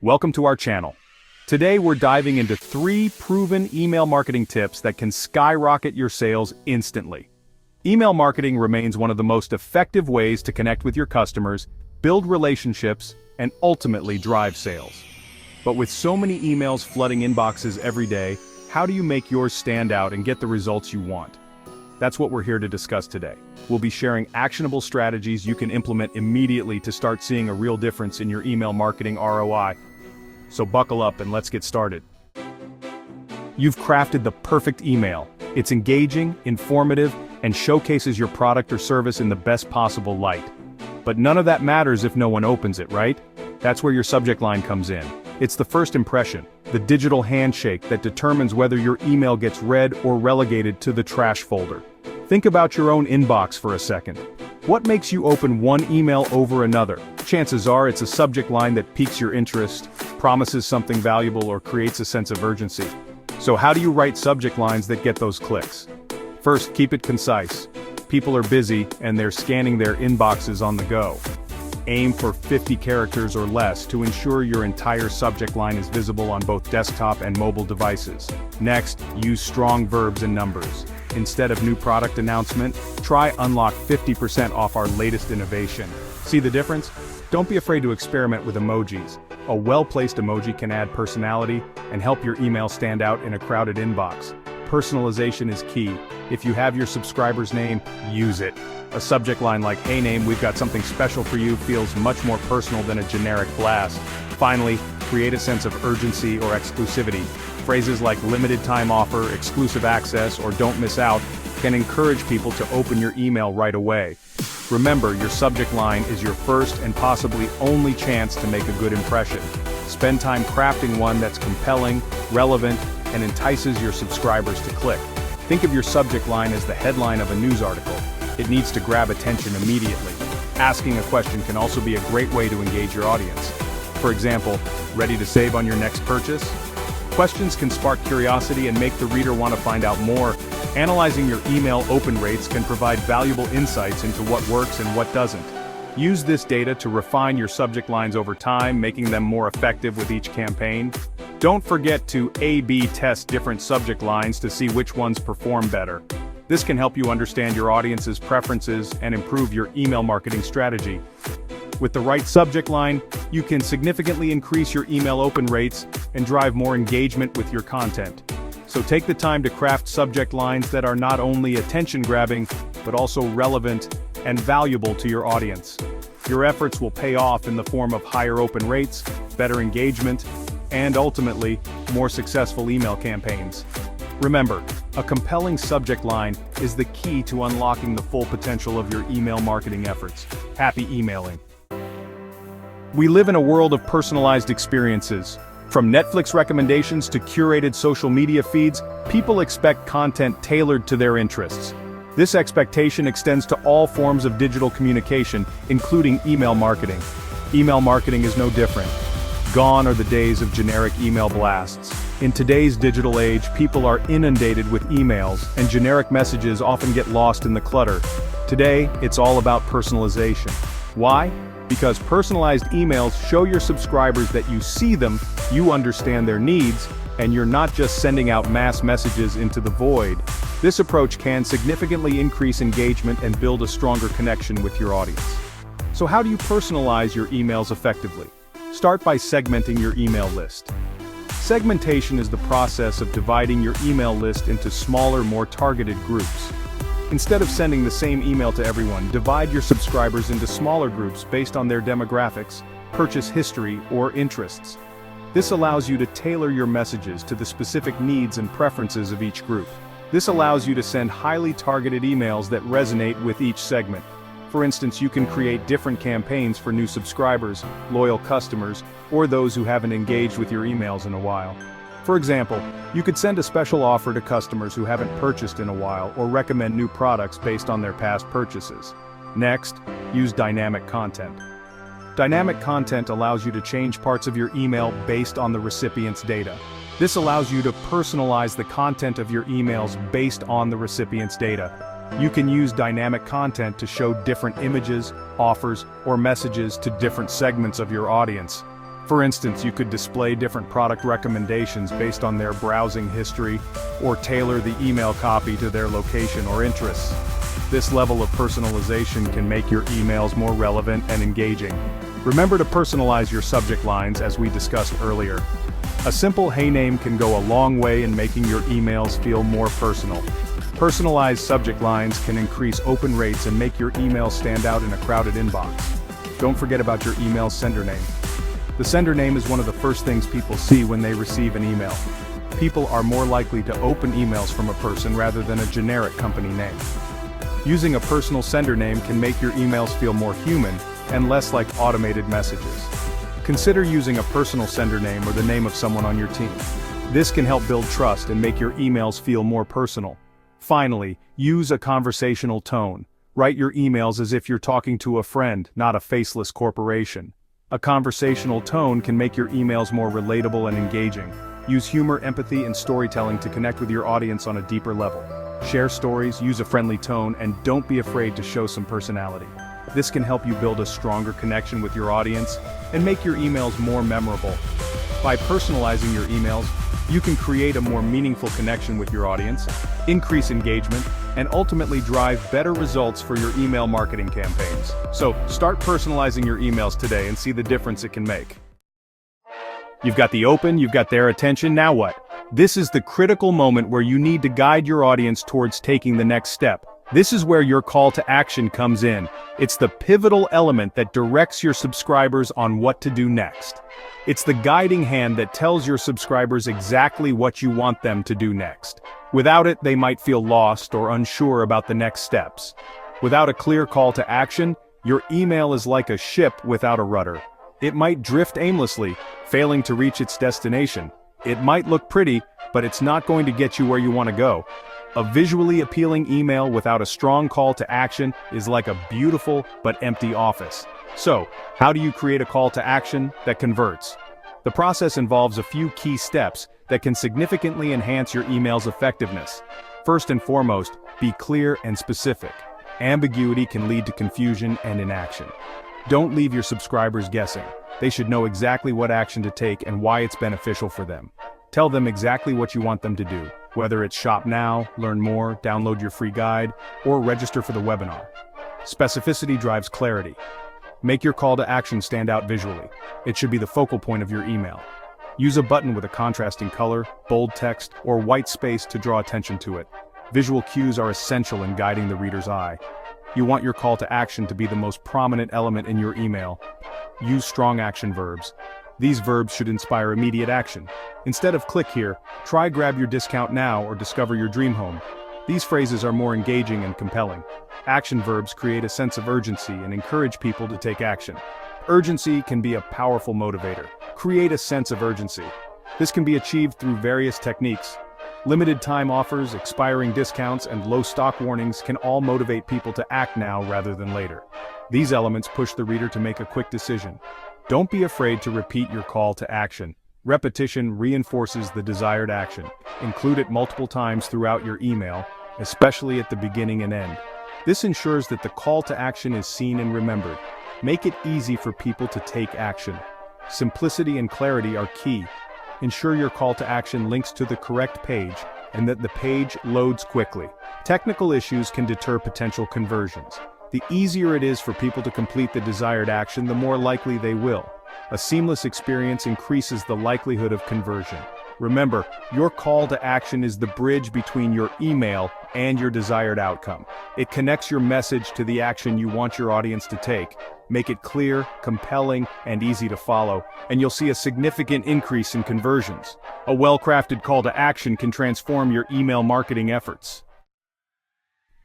Welcome to our channel. Today we're diving into 3 proven email marketing tips that can skyrocket your sales instantly. Email marketing remains one of the most effective ways to connect with your customers, build relationships, and ultimately drive sales. But with so many emails flooding inboxes every day, how do you make yours stand out and get the results you want? That's what we're here to discuss today. We'll be sharing actionable strategies you can implement immediately to start seeing a real difference in your email marketing ROI. So buckle up and let's get started. You've crafted the perfect email. It's engaging, informative, and showcases your product or service in the best possible light. But none of that matters if no one opens it, right? That's where your subject line comes in. It's the first impression, the digital handshake that determines whether your email gets read or relegated to the trash folder. Think about your own inbox for a second. What makes you open one email over another? Chances are it's a subject line that piques your interest, promises something valuable, or creates a sense of urgency. So how do you write subject lines that get those clicks? First, keep it concise. People are busy and they're scanning their inboxes on the go. Aim for 50 characters or less to ensure your entire subject line is visible on both desktop and mobile devices. Next, use strong verbs and numbers. Instead of new product announcement, try unlock 50% off our latest innovation. See the difference? Don't be afraid to experiment with emojis. A well-placed emoji can add personality and help your email stand out in a crowded inbox. Personalization is key. If you have your subscriber's name, use it. A subject line like, "Hey name, we've got something special for you," feels much more personal than a generic blast. Finally, create a sense of urgency or exclusivity. Phrases like limited time offer, exclusive access, or don't miss out can encourage people to open your email right away. Remember, your subject line is your first and possibly only chance to make a good impression. Spend time crafting one that's compelling, relevant, and entices your subscribers to click. Think of your subject line as the headline of a news article. It needs to grab attention immediately. Asking a question can also be a great way to engage your audience. For example, ready to save on your next purchase? Questions can spark curiosity and make the reader want to find out more. Analyzing your email open rates can provide valuable insights into what works and what doesn't. Use this data to refine your subject lines over time, making them more effective with each campaign. Don't forget to A/B test different subject lines to see which ones perform better. This can help you understand your audience's preferences and improve your email marketing strategy. With the right subject line, you can significantly increase your email open rates and drive more engagement with your content. So take the time to craft subject lines that are not only attention-grabbing, but also relevant and valuable to your audience. Your efforts will pay off in the form of higher open rates, better engagement, and ultimately, more successful email campaigns. Remember, a compelling subject line is the key to unlocking the full potential of your email marketing efforts. Happy emailing. We live in a world of personalized experiences. From Netflix recommendations to curated social media feeds, people expect content tailored to their interests. This expectation extends to all forms of digital communication, including email marketing. Email marketing is no different. Gone are the days of generic email blasts. In today's digital age, people are inundated with emails, and generic messages often get lost in the clutter. Today, it's all about personalization. Why? Because personalized emails show your subscribers that you see them, you understand their needs, and you're not just sending out mass messages into the void. This approach can significantly increase engagement and build a stronger connection with your audience. So how do you personalize your emails effectively? Start by segmenting your email list. Segmentation is the process of dividing your email list into smaller, more targeted groups. Instead of sending the same email to everyone, divide your subscribers into smaller groups based on their demographics, purchase history, or interests. This allows you to tailor your messages to the specific needs and preferences of each group. This allows you to send highly targeted emails that resonate with each segment. For instance, you can create different campaigns for new subscribers, loyal customers, or those who haven't engaged with your emails in a while. For example, you could send a special offer to customers who haven't purchased in a while or recommend new products based on their past purchases. Next, use dynamic content. Dynamic content allows you to change parts of your email based on the recipient's data. This allows you to personalize the content of your emails based on the recipient's data. You can use dynamic content to show different images, offers, or messages to different segments of your audience. For instance, you could display different product recommendations based on their browsing history, or tailor the email copy to their location or interests. This level of personalization can make your emails more relevant and engaging. Remember to personalize your subject lines as we discussed earlier. A simple "Hey" name can go a long way in making your emails feel more personal. Personalized subject lines can increase open rates and make your email stand out in a crowded inbox. Don't forget about your email sender name. The sender name is one of the first things people see when they receive an email. People are more likely to open emails from a person rather than a generic company name. Using a personal sender name can make your emails feel more human and less like automated messages. Consider using a personal sender name or the name of someone on your team. This can help build trust and make your emails feel more personal. Finally, use a conversational tone. Write your emails as if you're talking to a friend, not a faceless corporation. A conversational tone can make your emails more relatable and engaging. Use humor, empathy, and storytelling to connect with your audience on a deeper level. Share stories, use a friendly tone, and don't be afraid to show some personality. This can help you build a stronger connection with your audience and make your emails more memorable. By personalizing your emails, you can create a more meaningful connection with your audience, increase engagement, and ultimately drive better results for your email marketing campaigns. So, start personalizing your emails today and see the difference it can make. You've got the open, you've got their attention, now what? This is the critical moment where you need to guide your audience towards taking the next step. This is where your call to action comes in. It's the pivotal element that directs your subscribers on what to do next. It's the guiding hand that tells your subscribers exactly what you want them to do next. Without it, they might feel lost or unsure about the next steps. Without a clear call to action, your email is like a ship without a rudder. It might drift aimlessly, failing to reach its destination. It might look pretty, but it's not going to get you where you want to go. A visually appealing email without a strong call to action is like a beautiful but empty office. So, how do you create a call to action that converts? The process involves a few key steps that can significantly enhance your email's effectiveness. First and foremost, be clear and specific. Ambiguity can lead to confusion and inaction. Don't leave your subscribers guessing. They should know exactly what action to take and why it's beneficial for them. Tell them exactly what you want them to do, whether it's shop now, learn more, download your free guide, or register for the webinar. Specificity drives clarity. Make your call to action stand out visually. It should be the focal point of your email. Use a button with a contrasting color, bold text, or white space to draw attention to it. Visual cues are essential in guiding the reader's eye. You want your call to action to be the most prominent element in your email. Use strong action verbs. These verbs should inspire immediate action. Instead of "click here," try "grab your discount now" or "discover your dream home." These phrases are more engaging and compelling. Action verbs create a sense of urgency and encourage people to take action. Urgency can be a powerful motivator. Create a sense of urgency. This can be achieved through various techniques. Limited time offers, expiring discounts, and low stock warnings can all motivate people to act now rather than later. These elements push the reader to make a quick decision. Don't be afraid to repeat your call to action. Repetition reinforces the desired action. Include it multiple times throughout your email, especially at the beginning and end. This ensures that the call to action is seen and remembered. Make it easy for people to take action. Simplicity and clarity are key. Ensure your call to action links to the correct page and that the page loads quickly. Technical issues can deter potential conversions. The easier it is for people to complete the desired action, the more likely they will. A seamless experience increases the likelihood of conversion. Remember, your call to action is the bridge between your email and your desired outcome. It connects your message to the action you want your audience to take. Make it clear, compelling, and easy to follow, and you'll see a significant increase in conversions. A well-crafted call to action can transform your email marketing efforts.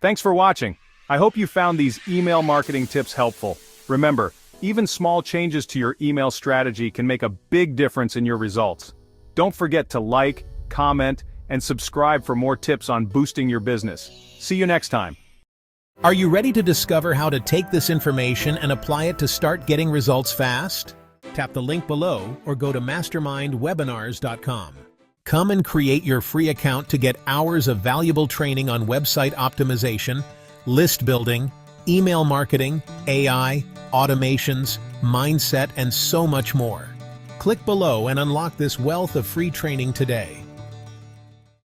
Thanks for watching. I hope you found these email marketing tips helpful. Remember, even small changes to your email strategy can make a big difference in your results. Don't forget to like, comment, and subscribe for more tips on boosting your business. See you next time. Are you ready to discover how to take this information and apply it to start getting results fast? Tap the link below or go to mastermindwebinars.com. Come and create your free account to get hours of valuable training on website optimization, list building, email marketing, AI, automations, mindset, and so much more. Click below and unlock this wealth of free training today.